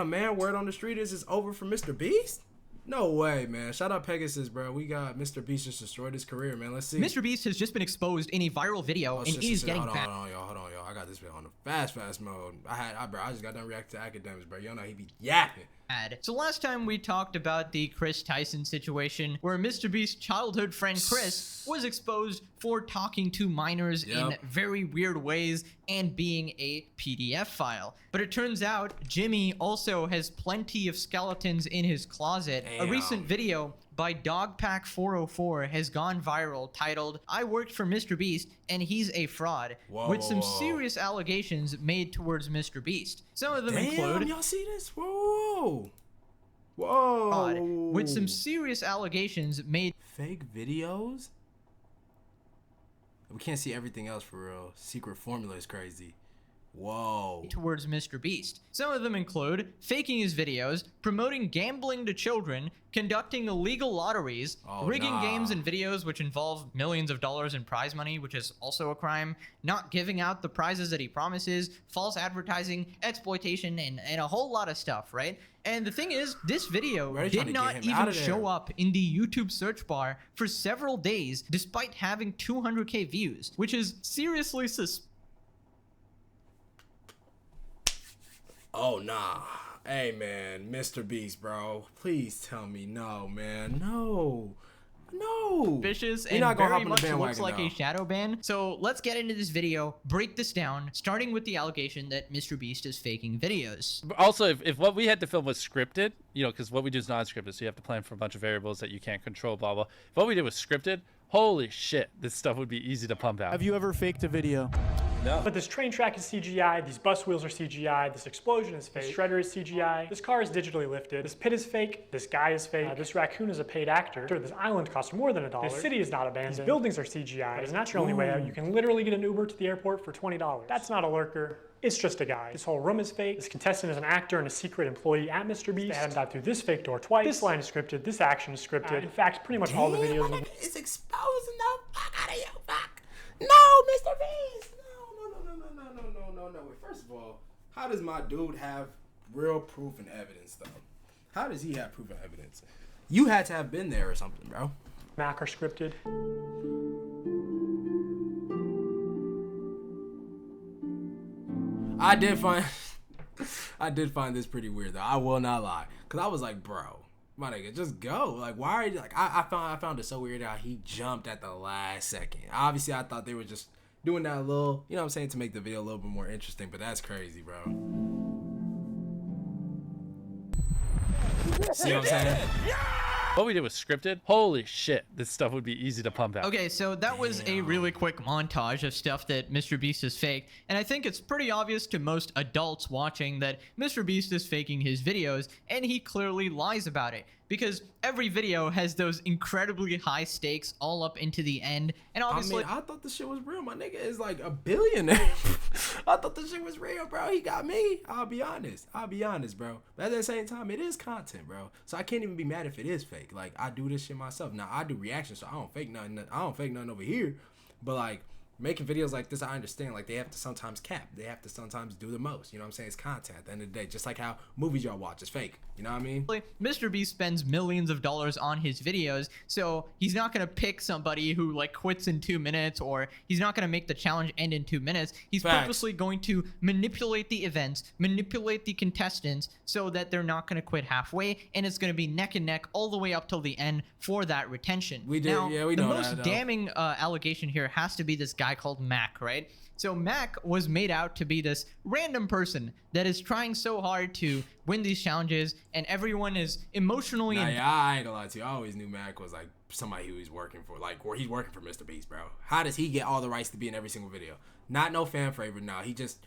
Damn, man. Word on the street is it's over for MrBeast? No way, man. Shout out Pegasus, bro. We got MrBeast just destroyed his career, man. Let's see. MrBeast has just been exposed in a viral video and is getting back. Hold on, y'all. I got this video on the fast mode. I just got done reacting to academics, bro. Y'all know he be yapping. So last time we talked about the Chris Tyson situation where MrBeast's childhood friend Chris was exposed for talking to minors in very weird ways and being a PDF file. But it turns out Jimmy also has plenty of skeletons in his closet. Damn. A recent video by Dogpack404 has gone viral titled, "I worked for MrBeast and he's a fraud," with some serious allegations made towards MrBeast. Some of them include... y'all see this? Whoa. Whoa. With some serious allegations made... Fake videos? We can't see everything else for real. Secret formula is crazy. Whoa. Towards MrBeast. Some of them include faking his videos, promoting gambling to children, conducting illegal lotteries, rigging games and videos which involve millions of dollars in prize money, which is also a crime, not giving out the prizes that he promises, false advertising, exploitation, and a whole lot of stuff, right? And the thing is, this video did not even show up in the YouTube search bar for several days, despite having 200K views, which is seriously suspicious. Oh, nah. Hey, man. MrBeast, bro. Please tell me no, man. No. Suspicious and very much looks like a shadow ban. So let's get into this video, break this down, starting with the allegation that MrBeast is faking videos. Also, if what we had to film was scripted, you know, because what we do is non-scripted, so you have to plan for a bunch of variables that you can't control, blah, blah. If what we did was scripted, holy shit, this stuff would be easy to pump out. Have you ever faked a video? No. But this train track is CGI, these bus wheels are CGI, this explosion is fake, this shredder is CGI, this car is digitally lifted, this pit is fake, this guy is fake, this raccoon is a paid actor, this island costs more than $1, this city is not abandoned, these buildings are CGI, but it's not your only way out. You can literally get an Uber to the airport for $20. That's not a lurker. It's just a guy. This whole room is fake. This contestant is an actor and a secret employee at MrBeast. They had him dive through this fake door twice. This line is scripted. This action is scripted. In fact, pretty much all the videos is exposing the fuck out of you. Fuck. No, MrBeast. No. Wait, first of all, how does my dude have real proof and evidence, though? How does he have proof and evidence? You had to have been there or something, bro. Mac are scripted. I did find this pretty weird, though. I will not lie. Because I was like, bro, my nigga, just go. Like, why are you, like, I found it so weird how he jumped at the last second. Obviously, I thought they were just doing that little, you know what I'm saying, to make the video a little bit more interesting, but that's crazy, bro. See what I'm saying? What we did was scripted. Holy shit, this stuff would be easy to pump out. Okay, so that was a really quick montage of stuff that MrBeast is fake, and I think it's pretty obvious to most adults watching that MrBeast is faking his videos, and he clearly lies about it. Because every video has those incredibly high stakes all up into the end, and obviously... I thought this shit was real. My nigga is like a billionaire. I thought this shit was real, bro. He got me. I'll be honest, bro. But at the same time, it is content, bro. So I can't even be mad if it is fake. Like, I do this shit myself. Now, I do reactions, so I don't fake nothing over here. But, like, making videos like this, I understand, like, they have to sometimes cap. They have to sometimes do the most. You know what I'm saying? It's content at the end of the day. Just like how movies y'all watch is fake. You know what I mean? MrBeast spends millions of dollars on his videos, so he's not going to pick somebody who, like, quits in 2 minutes, or he's not going to make the challenge end in 2 minutes. He's purposely going to manipulate the events, manipulate the contestants, so that they're not going to quit halfway, and it's going to be neck and neck all the way up till the end for that retention. We know that. The most damning allegation here has to be this guy called Mac, right? So Mac was made out to be this random person that is trying so hard to win these challenges, and everyone is emotionally... I ain't gonna lie to you. I always knew Mac was like somebody who he's working for, like, or he's working for MrBeast, bro. How does he get all the rights to be in every single video? Not no fan favorite. No, he just...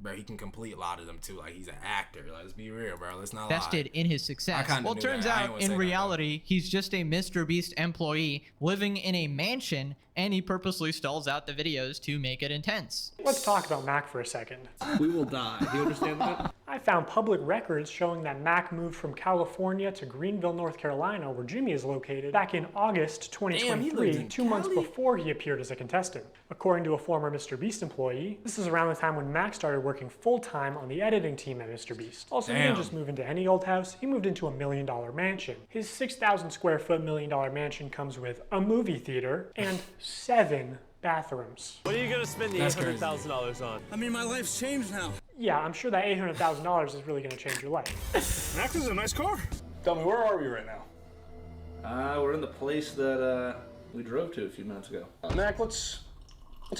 Bro, he can complete a lot of them too. Like, he's an actor. Let's be real, bro. Let's not lie. Vested in his success. Well, turns out in reality, he's just a MrBeast employee living in a mansion and he purposely stalls out the videos to make it intense. Let's talk about Mac for a second. We will die. Do you understand that? I found public records showing that Mac moved from California to Greenville, North Carolina, where Jimmy is located, back in August 2023, 2 months before he appeared as a contestant. According to a former MrBeast employee, this is around the time when Mac started working full-time on the editing team at MrBeast. Also, he didn't just move into any old house, he moved into a $1 million mansion. His 6,000 square foot $1 million mansion comes with a movie theater and 7 bathrooms. What are you gonna spend the $800,000 on? I mean, my life's changed now. Yeah, I'm sure that $800,000 is really gonna change your life. Mac, this is a nice car. Tell me, where are we right now? We're in the place that we drove to a few minutes ago. Mac, let's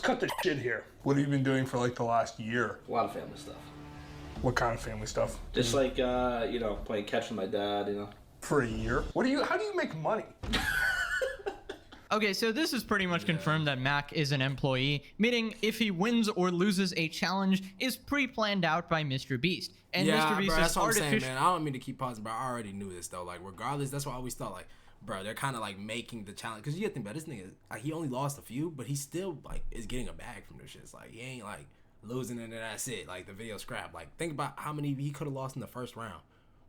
cut the shit here. What have you been doing for like the last year? A lot of family stuff. What kind of family stuff? Just like you know, playing catch with my dad, you know. For a year? How do you make money? Okay, so this is pretty much confirmed that Mac is an employee, meaning if he wins or loses a challenge is pre-planned out by MrBeast. And MrBeast bro, that's is what I'm saying, artificial. man. I don't mean to keep pausing, but I already knew this though. Like, regardless, that's what I always thought. Like, bro, they're kind of like making the challenge because you gotta think about this nigga. Like, he only lost a few, but he still like is getting a bag from this shit. It's like he ain't like losing and then that's it. Like the video scrap. Like, think about how many he could have lost in the first round.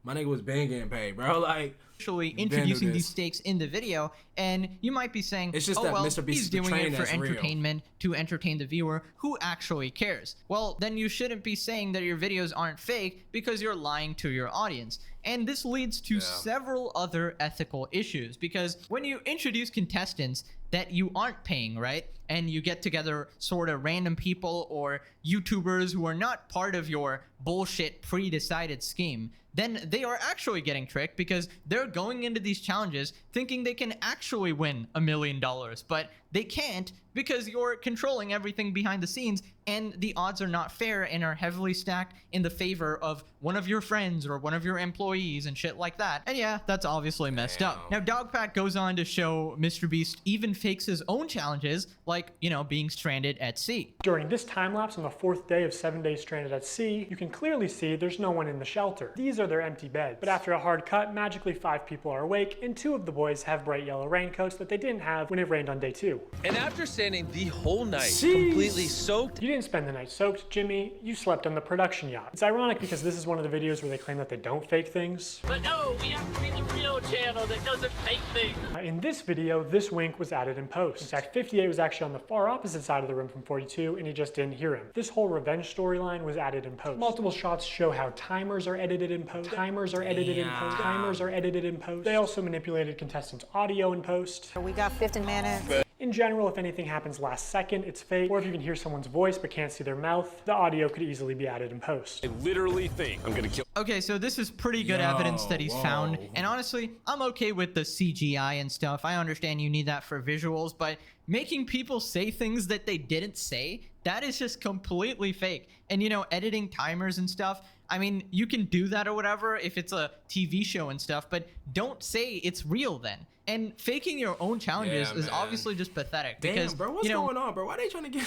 My nigga was bang getting paid, bro. Like, actually introducing these stakes in the video, and you might be saying, it's just oh that well, MrBeast he's is doing portraying it for as real. entertainment to entertain the viewer. Who actually cares? Well, then you shouldn't be saying that your videos aren't fake because you're lying to your audience. And this leads to several other ethical issues, because when you introduce contestants that you aren't paying, right, and you get together sort of random people or YouTubers who are not part of your bullshit pre-decided scheme, then they are actually getting tricked because they're going into these challenges thinking they can actually win $1 million, but they can't because you're controlling everything behind the scenes, and the odds are not fair and are heavily stacked in the favor of one of your friends or one of your employees and shit like that. And yeah, that's obviously messed up. Now, Dogpat goes on to show MrBeast even fakes his own challenges, like, you know, being stranded at sea. During this time lapse on the 4th day of 7 days stranded at sea, you can clearly see there's no one in the shelter. These are their empty beds. But after a hard cut, magically 5 people are awake, and 2 of the boys have bright yellow raincoats that they didn't have when it rained on day 2. And after standing the whole night, completely soaked. You didn't spend the night soaked, Jimmy. You slept on the production yacht. It's ironic because this is one of the videos where they claim that they don't fake things. But no, we have to be the real channel that doesn't fake things. In this video, this wink was added in post. In fact, 58 was actually on the far opposite side of the room from 42, and he just didn't hear him. This whole revenge storyline was added in post. Multiple shots show how timers are edited in post. Timers are edited in post. Timers are edited in post. They also manipulated contestants' audio in post. We got 15 minutes. In general, if anything happens last second, it's fake. Or if you can hear someone's voice but can't see their mouth, the audio could easily be added in post. I literally think I'm gonna kill. Okay, so this is pretty good evidence that he's found, and honestly, I'm okay with the CGI and stuff. I understand you need that for visuals, but making people say things that they didn't say, that is just completely fake. And, you know, editing timers and stuff, I mean, you can do that or whatever if it's a TV show and stuff, but don't say it's real then. And faking your own challenges is obviously just pathetic. Damn, because, bro, what's you know, going on, bro? Why they trying to get...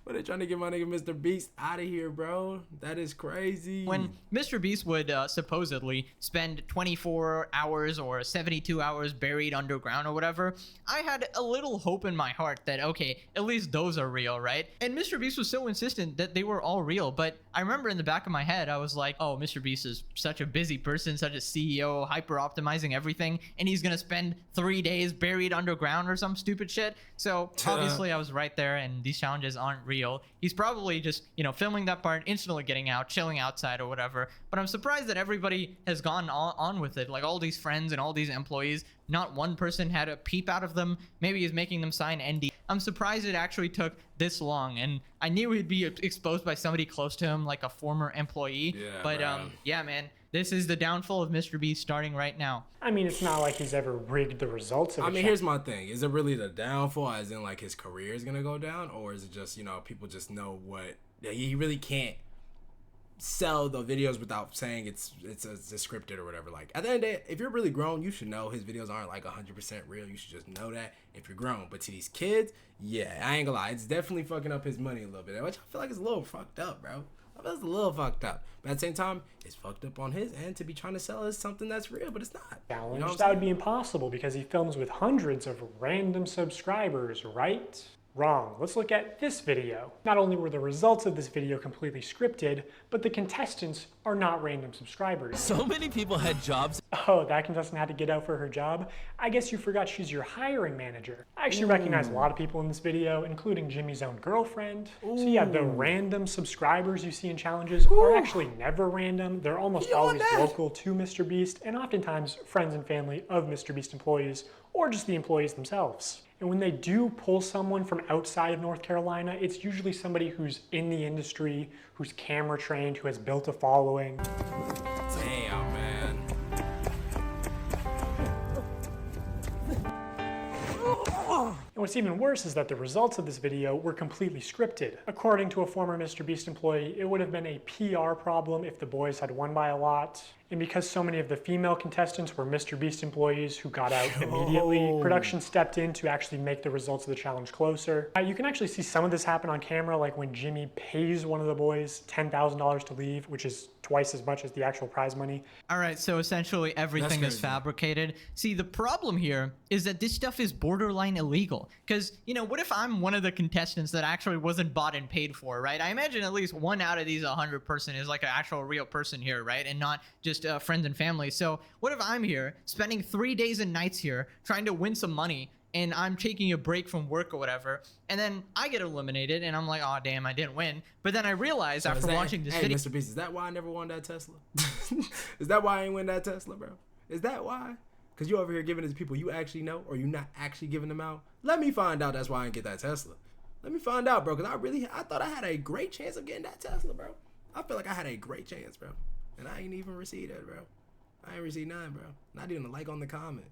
Why they trying to get my nigga MrBeast out of here, bro? That is crazy. When MrBeast would supposedly spend 24 hours or 72 hours buried underground or whatever, I had a little hope in my heart that, okay, at least those are real, right? And MrBeast was so insistent that they were all real, but I remember in the back of my head, I was like, oh, MrBeast is such a busy person, such a CEO, hyper-optimizing everything, and he's gonna spend 3 days buried underground or some stupid shit. So obviously I was right there, and these challenges aren't real. He's probably just, you know, filming that part, instantly getting out, chilling outside or whatever. But I'm surprised that everybody has gone on with it. Like all these friends and all these employees, not one person had a peep out of them. Maybe he's making them sign ND. I'm surprised it actually took this long, and I knew he'd be exposed by somebody close to him, like a former employee. But yeah, man, this is the downfall of MrBeast starting right now. I mean, it's not like he's ever rigged the results of it. Here's my thing. Is it really the downfall as in like his career is gonna go down, or is it just, you know, people just know what he really can't sell the videos without saying it's scripted or whatever. Like at the end of the day, if you're really grown, you should know his videos aren't like 100% real. You should just know that if you're grown. But to these kids, yeah, I ain't gonna lie, it's definitely fucking up his money a little bit, which I feel like is a little fucked up, bro. That's a little fucked up. But at the same time, it's fucked up on his end to be trying to sell us something that's real, but it's not. Challenge. You know what I'm That would saying? be impossible because he films with hundreds of random subscribers, right? Wrong. Let's look at this video. Not only were the results of this video completely scripted, but the contestants are not random subscribers. So many people had jobs. Oh, that contestant had to get out for her job? I guess you forgot she's your hiring manager. I actually recognize a lot of people in this video, including Jimmy's own girlfriend. So yeah, the random subscribers you see in challenges are actually never random. They're almost always local to MrBeast, and oftentimes friends and family of MrBeast employees, or just the employees themselves. And when they do pull someone from outside of North Carolina, it's usually somebody who's in the industry, who's camera trained, who has built a following. Damn, man. And what's even worse is that the results of this video were completely scripted. According to a former MrBeast employee, it would have been a PR problem if the boys had won by a lot. And because so many of the female contestants were MrBeast employees who got out immediately, production stepped in to actually make the results of the challenge closer. You can actually see some of this happen on camera, like when Jimmy pays one of the boys $10,000 to leave, which is twice as much as the actual prize money. All right, so essentially everything is fabricated. See, the problem here is that this stuff is borderline illegal. Because, you know, what if I'm one of the contestants that actually wasn't bought and paid for, right? I imagine at least one out of these 100 person is like an actual real person here, right? And not just friends and family. So what if I'm here spending 3 days and nights here trying to win some money, and I'm taking a break from work or whatever, and then I get eliminated and I'm like, oh damn, I didn't win. But then I realize after watching this video, MrBeast, is that why I never won that Tesla? Is that why I ain't win that Tesla, bro? Is that why? Because you over here giving it to people you actually know, or you not actually giving them out? Let me find out that's why I didn't get that Tesla. Let me find out, bro, because I thought I had a great chance of getting that Tesla, bro. I feel like I had a great chance, bro. And I ain't even received that, bro. I ain't received none, bro. Not even a like on the comment.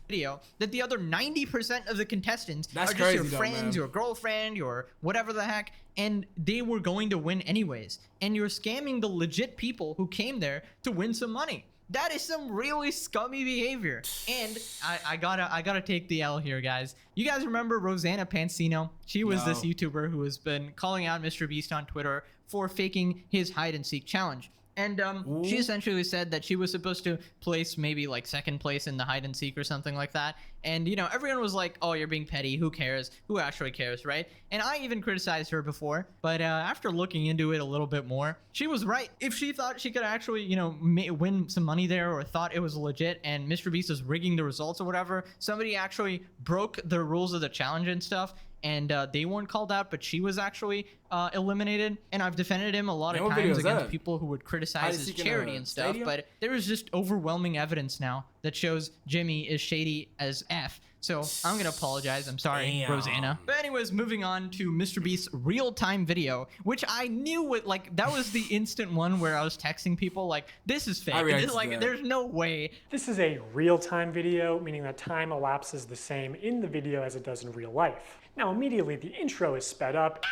Video that the other 90% of the contestants That's are just crazy your though, friends, man. your girlfriend, your whatever the heck, and they were going to win anyways. And you're scamming the legit people who came there to win some money. That is some really scummy behavior. And I gotta take the L here, guys. You guys remember Rosanna Pansino? She was this YouTuber who has been calling out MrBeast on Twitter for faking his hide and seek challenge. And she essentially said that she was supposed to place maybe like second place in the hide and seek or something like that. And, you know, everyone was like, oh, you're being petty. Who cares? Who actually cares, right? And I even criticized her before. But after looking into it a little bit more, she was right. If she thought she could actually, you know, win some money there, or thought it was legit and MrBeast was rigging the results or whatever, somebody actually broke the rules of the challenge and stuff, and they weren't called out, but she was actually eliminated. And I've defended him a lot of times against people who would criticize his charity and stuff, but there is just overwhelming evidence now that shows Jimmy is shady as F. So I'm gonna apologize. I'm sorry, Rosanna. But anyways, moving on to MrBeast's real-time video, which I knew that was the instant one where I was texting people like, this is fake. This, like, there's no way. This is a real-time video, meaning that time elapses the same in the video as it does in real life. Now, immediately the intro is sped up,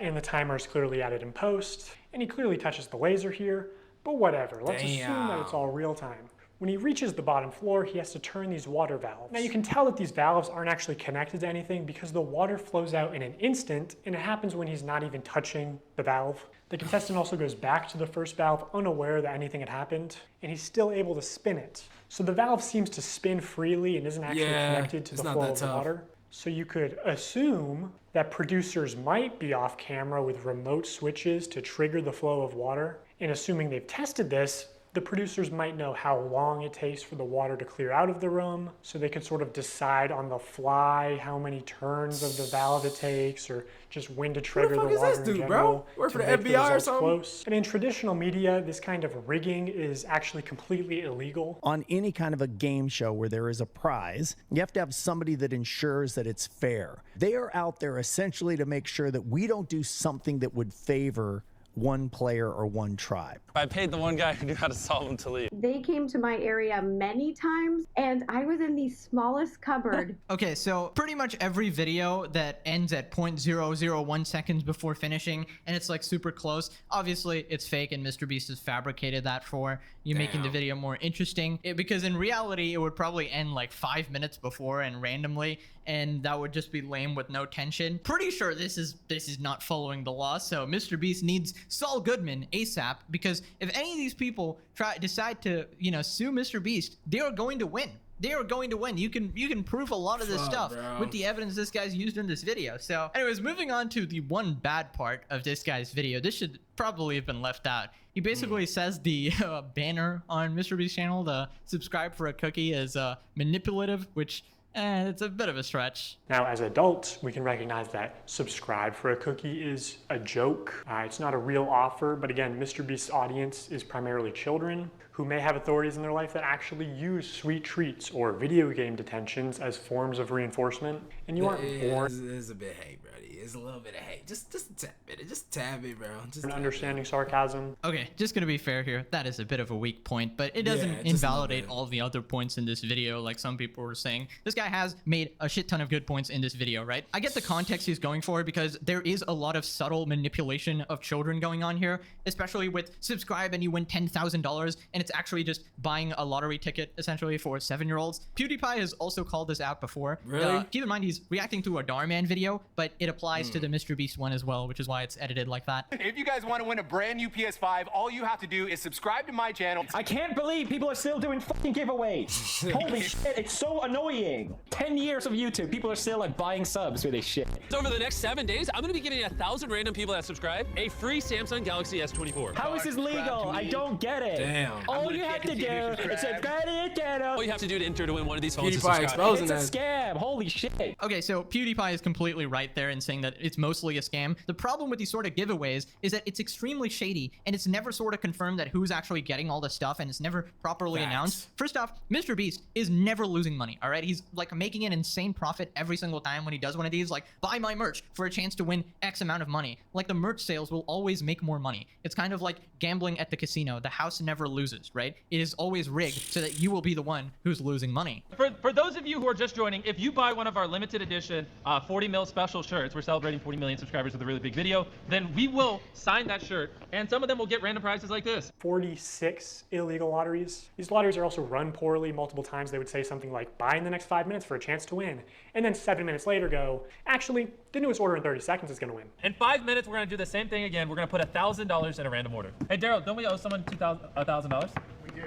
and the timer is clearly added in post, and he clearly touches the laser here, but whatever. Let's assume that it's all real-time. When he reaches the bottom floor, he has to turn these water valves. Now you can tell that these valves aren't actually connected to anything because the water flows out in an instant, and it happens when he's not even touching the valve. The contestant also goes back to the first valve unaware that anything had happened, and he's still able to spin it. So the valve seems to spin freely and isn't actually connected to the flow of the water. So you could assume that producers might be off camera with remote switches to trigger the flow of water. And assuming they've tested this, the producers might know how long it takes for the water to clear out of the room, so they could sort of decide on the fly how many turns of the valve it takes, or just when to trigger the water in general. Work for the FBI or something? Close. And in traditional media, this kind of rigging is actually completely illegal. On any kind of a game show where there is a prize, you have to have somebody that ensures that it's fair. They are out there essentially to make sure that we don't do something that would favor one player or one tribe. I paid the one guy who knew how to solve them to leave. They came to my area many times, and I was in the smallest cupboard. Okay, so pretty much every video that ends at 0.001 seconds before finishing, and it's like super close, obviously it's fake, and MrBeast has fabricated that for you, making the video more interesting. Because in reality, it would probably end like 5 minutes before and randomly, and that would just be lame with no tension. Pretty sure this is not following the law, so MrBeast needs Saul Goodman ASAP, because if any of these people decide to, you know, sue MrBeast, they are going to win. They are going to win. You can prove a lot of this stuff with the evidence this guy's used in this video. So anyways, moving on to the one bad part of this guy's video. This should probably have been left out. He basically says the banner on MrBeast's channel, the subscribe for a cookie, is manipulative, which it's a bit of a stretch. Now, as adults, we can recognize that subscribe for a cookie is a joke. It's not a real offer, but again, MrBeast's audience is primarily children who may have authorities in their life that actually use sweet treats or video game detentions as forms of reinforcement, and you aren't born. It's a bit hate, buddy. It's a little bit of hate. Just a tad bit, bro. Just understanding sarcasm. Okay, just gonna be fair here. That is a bit of a weak point, but it doesn't invalidate all the other points in this video, like some people were saying. This guy has made a shit ton of good points in this video, right? I get the context he's going for, because there is a lot of subtle manipulation of children going on here, especially with subscribe and you win $10,000, and it's actually just buying a lottery ticket essentially for 7-year-olds. PewDiePie has also called this out before. Really? Keep in mind he's reacting to a Darman video, but it applies to the MrBeast one as well, which is why it's edited like that. If you guys want to win a brand new PS5, all you have to do is subscribe to my channel. I can't believe people are still doing fucking giveaways. Holy shit, it's so annoying. 10 years of YouTube, people are still like buying subs for this shit. So over the next 7 days, I'm gonna be giving 1,000 random people that subscribe a free Samsung Galaxy S24. How is this legal? I don't get it. Damn. All you have to do is subscribe to the channel. All you have to do to enter to win one of these phones is PewDiePie subscribe. exposing It's a scam. Holy shit. Okay, so PewDiePie is completely right there in saying that it's mostly a scam. The problem with these sort of giveaways is that it's extremely shady, and it's never sort of confirmed that who's actually getting all this stuff, and it's never properly announced. First off, MrBeast is never losing money, all right? He's like making an insane profit every single time when he does one of these, like buy my merch for a chance to win X amount of money. Like the merch sales will always make more money. It's kind of like gambling at the casino. The house never loses, right? It is always rigged so that you will be the one who's losing money. For those of you who are just joining, if you buy one of our limited edition 40 mil special shirts, we're celebrating 40 million subscribers with a really big video, then we will sign that shirt, and some of them will get random prizes like this. 46 illegal lotteries. These lotteries are also run poorly. Multiple times they would say something like, buy in the next 5 minutes for a chance to win. And then 7 minutes later go, actually, the newest order in 30 seconds is gonna win. In 5 minutes, we're gonna do the same thing again. We're gonna put $1,000 in a random order. Hey, Daryl, don't we owe someone $1,000? We do.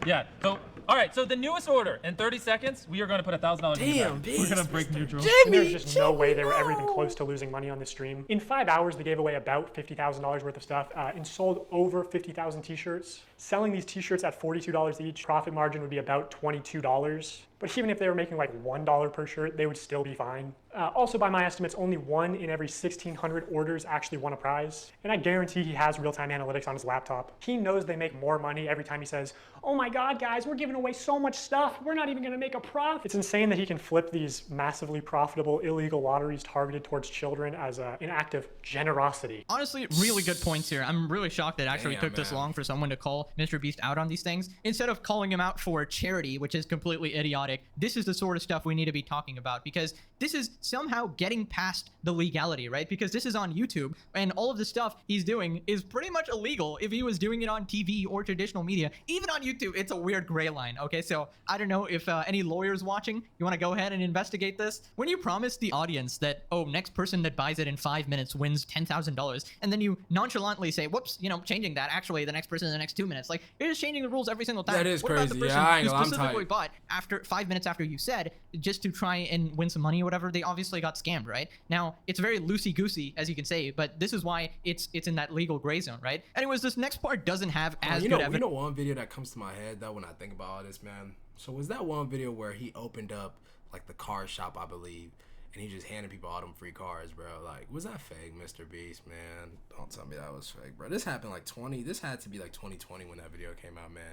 Yeah, so, all right, so the newest order, in 30 seconds, we are gonna put $1,000 in. Damn, We're gonna break neutral. There's just no way they were ever even close to losing money on this stream. In 5 hours, they gave away about $50,000 worth of stuff and sold over 50,000 t-shirts. Selling these t-shirts at $42 each, profit margin would be about $22. But even if they were making like $1 per shirt, they would still be fine. Also, by my estimates, only 1 in every 1,600 orders actually won a prize. And I guarantee he has real-time analytics on his laptop. He knows they make more money every time he says, oh my God, guys, we're giving away so much stuff. We're not even gonna make a profit. It's insane that he can flip these massively profitable illegal lotteries targeted towards children as an act of generosity. Honestly, really good points here. I'm really shocked that it actually took this long for someone to call MrBeast out on these things. Instead of calling him out for charity, which is completely idiotic, this is the sort of stuff we need to be talking about, because this is somehow getting past the legality, right? Because this is on YouTube, and all of the stuff he's doing is pretty much illegal if he was doing it on TV or traditional media. Even on YouTube, it's a weird gray line, okay? So I don't know if any lawyers watching, you want to go ahead and investigate this? When you promise the audience that, oh, next person that buys it in 5 minutes wins $10,000, and then you nonchalantly say, whoops, you know, changing that, actually the next person in the next 2 minutes, like, you're just changing the rules every single time. That is what crazy. About the person Yeah, who I'm specifically tight. bought after 5 minutes after you said, just to try and win some money or whatever? They obviously got scammed, right? Now, it's very loosey-goosey, as you can say, but this is why it's in that legal gray zone, right? Anyways, this next part doesn't have as good evidence. You know one video that comes to my head, though, when I think about all this, man? So was that one video where he opened up, like, the car shop, I believe, and he just handed people all them free cars, bro. Like, was that fake, Mr. Beast, man? Don't tell me that was fake, bro. This happened like this had to be like 2020 when that video came out, man.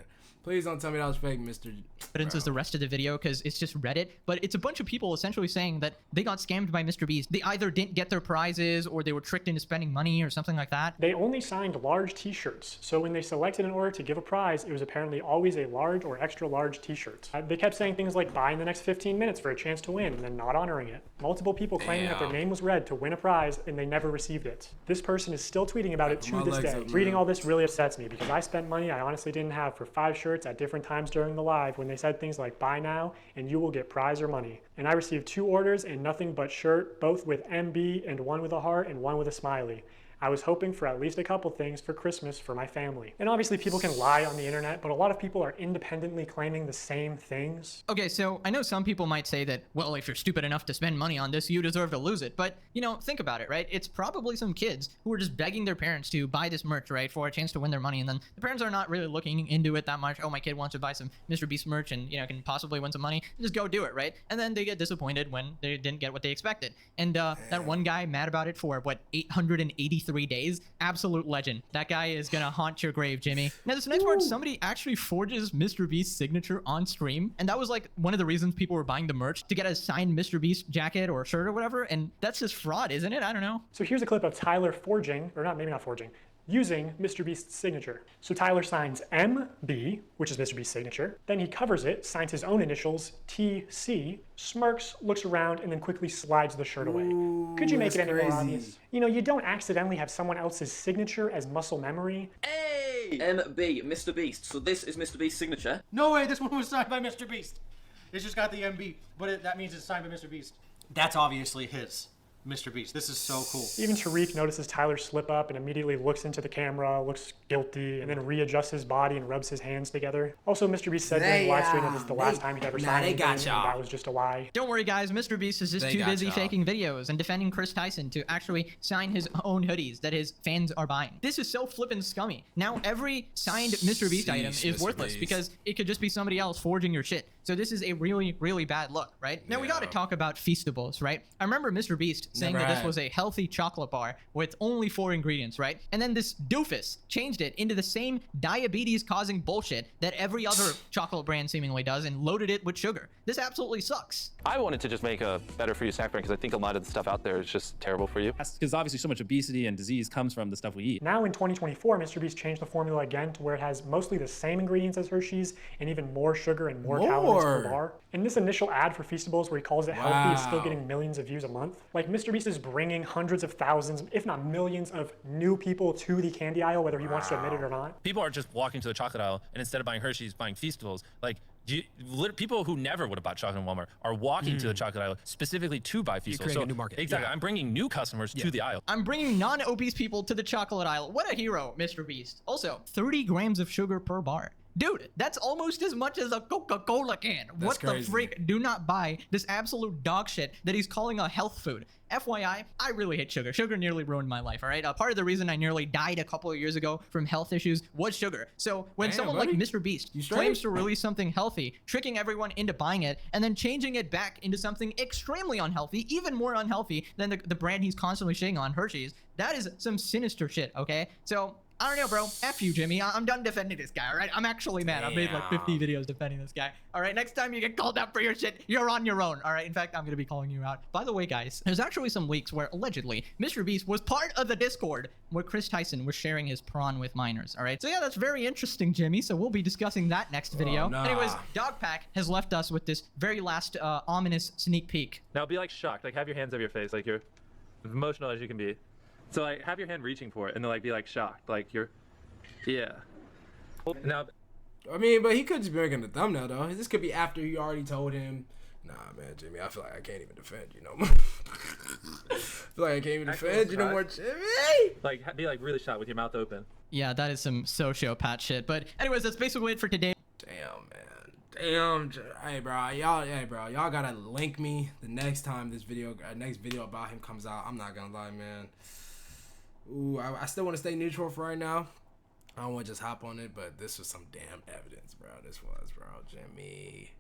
Please don't tell me that was fake, Mr. Evidence is the rest of the video because it's just Reddit, but it's a bunch of people essentially saying that they got scammed by MrBeast. They either didn't get their prizes or they were tricked into spending money or something like that. They only signed large t-shirts, so when they selected an order to give a prize, it was apparently always a large or extra large t-shirt. They kept saying things like buy in the next 15 minutes for a chance to win and then not honoring it. Multiple people claiming that their name was read to win a prize and they never received it. This person is still tweeting about it to this day. Reading all this really upsets me because I spent money I honestly didn't have for 5 shirts at different times during the live when they said things like buy now and you will get prize or money. And I received 2 orders and nothing but shirt, both with MB and one with a heart and one with a smiley. I was hoping for at least a couple things for Christmas for my family. And obviously people can lie on the internet, but a lot of people are independently claiming the same things. Okay, so I know some people might say that, well, if you're stupid enough to spend money on this, you deserve to lose it. But, you know, think about it, right? It's probably some kids who are just begging their parents to buy this merch, right, for a chance to win their money. And then the parents are not really looking into it that much. Oh, my kid wants to buy some MrBeast merch and, you know, can possibly win some money. Just go do it, right? And then they get disappointed when they didn't get what they expected. And that one guy mad about it for, what, 883 days? Absolute legend. That guy is gonna haunt your grave, Jimmy. Now, this next part, somebody actually forges MrBeast's signature on stream. And that was like one of the reasons people were buying the merch, to get a signed MrBeast jacket or shirt or whatever. And that's just fraud, isn't it? I don't know. So here's a clip of Tyler forging, or maybe not forging, using MrBeast's signature. So Tyler signs MB, which is MrBeast's signature. Then he covers it, signs his own initials, TC, smirks, looks around, and then quickly slides the shirt away. Could you make it any more obvious? You know, you don't accidentally have someone else's signature as muscle memory. Hey! MB, MrBeast. So this is MrBeast's signature. No way, this one was signed by MrBeast. It's just got the MB, but that means it's signed by MrBeast. That's obviously his. MrBeast. This is so cool. Even Tariq notices Tyler slip up and immediately looks into the camera, looks guilty, and then readjusts his body and rubs his hands together. Also, MrBeast said during the live stream that this is the last time he'd ever signed anything, and that was just a lie. Don't worry, guys. MrBeast is just too busy faking videos and defending Chris Tyson to actually sign his own hoodies that his fans are buying. This is so flippin' scummy. Now, every signed MrBeast item is worthless because it could just be somebody else forging your shit. So this is a really, really bad look, right? Now, we got to talk about Feastables, right? I remember MrBeast saying that this was a healthy chocolate bar with only 4 ingredients, right? And then this doofus changed it into the same diabetes-causing bullshit that every other chocolate brand seemingly does and loaded it with sugar. This absolutely sucks. I wanted to just make a better for you snack brand because I think a lot of the stuff out there is just terrible for you. That's because obviously so much obesity and disease comes from the stuff we eat. Now in 2024, MrBeast changed the formula again to where it has mostly the same ingredients as Hershey's and even more sugar and more calories per bar. And this initial ad for Feastables where he calls it healthy is still getting millions of views a month. Like, MrBeast is bringing hundreds of thousands, if not millions, of new people to the candy aisle, whether he wants to admit it or not. People are just walking to the chocolate aisle and instead of buying Hershey's, buying Feastables. Like, people who never would have bought chocolate in Walmart are walking to the chocolate aisle specifically to buy Feastables. Creating a new market. Exactly. I'm bringing new customers to the aisle. I'm bringing non-obese people to the chocolate aisle. What a hero, MrBeast. Also, 30 grams of sugar per bar. Dude, that's almost as much as a Coca-Cola can. What the freak? Do not buy this absolute dog shit that he's calling a health food. FYI, I really hate sugar. Sugar nearly ruined my life, all right? Part of the reason I nearly died a couple of years ago from health issues was sugar. So when someone like MrBeast claims to release something healthy, tricking everyone into buying it, and then changing it back into something extremely unhealthy, even more unhealthy than the brand he's constantly shitting on, Hershey's, that is some sinister shit, okay? So I don't know, bro. F you, Jimmy. I'm done defending this guy, all right? I'm actually mad. I've made like 50 videos defending this guy. All right, next time you get called out for your shit, you're on your own, all right? In fact, I'm going to be calling you out. By the way, guys, there's actually some leaks where allegedly MrBeast was part of the Discord where Chris Tyson was sharing his prawn with minors, all right? So yeah, that's very interesting, Jimmy. So we'll be discussing that next video. Anyways, Dogpack has left us with this very last ominous sneak peek. Now be like shocked. Like have your hands over your face. Like you're as emotional as you can be. So like have your hand reaching for it and then like be like shocked. Like you're... Yeah. Now, I mean, but he could just be making the thumbnail though. This could be after you already told him. Nah, man, Jimmy, I feel like I can't even defend you no more. I feel like I can't even defend you no more, Jimmy. Like, be like really shocked with your mouth open. Yeah, that is some sociopath shit. But anyways, that's basically it for today. Damn, man. Damn. Hey, bro. Y'all gotta link me the next time this video, next video about him comes out. I'm not gonna lie, man. Ooh, I still want to stay neutral for right now. I don't want to just hop on it, but this was some damn evidence, bro. This was, bro. Jimmy.